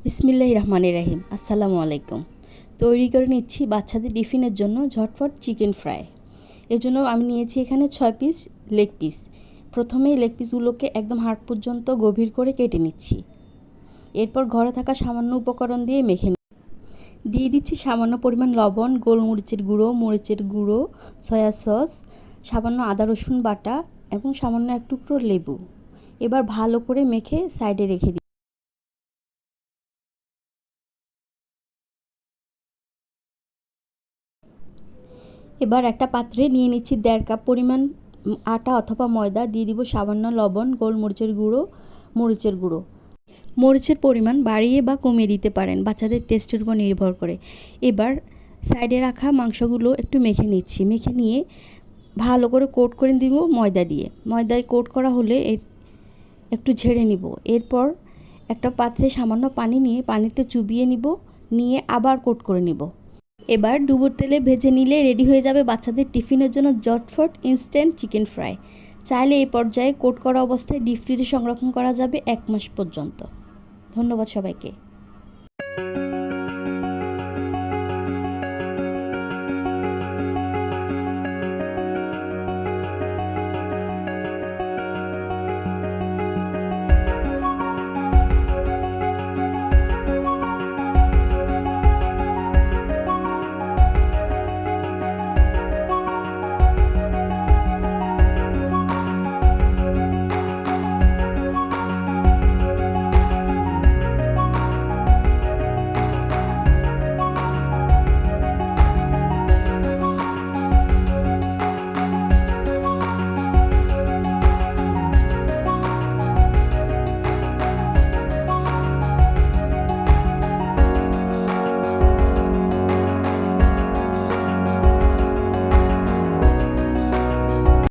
বিসমিল্লাহির রহমানির রহিম। আসসালামু আলাইকুম। তৈরি করে নিচ্ছি বাচ্চাদের টিফিনের জন্য ঝটফট চিকেন ফ্রাই। এর জন্য আমি নিয়েছি এখানে 6 পিস লেগ পিস। প্রথমেই লেগ পিসগুলোকে একদম হাড় পর্যন্ত গভীর করে কেটে নিচ্ছি। এরপর ঘরে থাকা সামান্য উপকরণ দিয়ে মেখে দিয়ে দিচ্ছি সামান্য পরিমাণ লবণ, গোলমরিচের গুঁড়ো, মরিচের গুঁড়ো, সয়া সস, সামান্য আদা রসুন বাটা এবং সামান্য এক টুকরো লেবু। এবার ভালো করে মেখে সাইডে রেখে দিই। এবার একটা পাত্রে নিয়ে নিচ্ছি 1.5 কাপ পরিমাণ আটা অথবা ময়দা, দিয়ে দিব সামান্য লবণ, গোলমরিচের গুঁড়ো, মরিচের গুঁড়ো। মরিচের পরিমাণ বাড়িয়ে বা কমিয়ে দিতে পারেন বাচ্চাদের টেস্টের উপর নির্ভর করে। এবার সাইডে রাখা মাংসগুলো একটু মেখে নিচ্ছি। মেখে নিয়ে ভালো করে কোট করে দিব ময়দা দিয়ে। ময়দায় কোট করা হলে একটু ঝেড়ে নিব। এরপর একটা পাত্রে সামান্য পানি নিয়ে পানিতে চুবিয়ে নিব, নিয়ে আবার কোট করে নিব। এবার ডুবোর তেলে ভেজে নিলে রেডি হয়ে যাবে বাচ্চাদের টিফিনের জন্য ঝটফট ইনস্ট্যান্ট চিকেন ফ্রাই। চাইলে এই পর্যায়ে কোট করা অবস্থায় ডিপ ফ্রিজে সংরক্ষণ করা যাবে 1 মাস পর্যন্ত। ধন্যবাদ সবাইকে।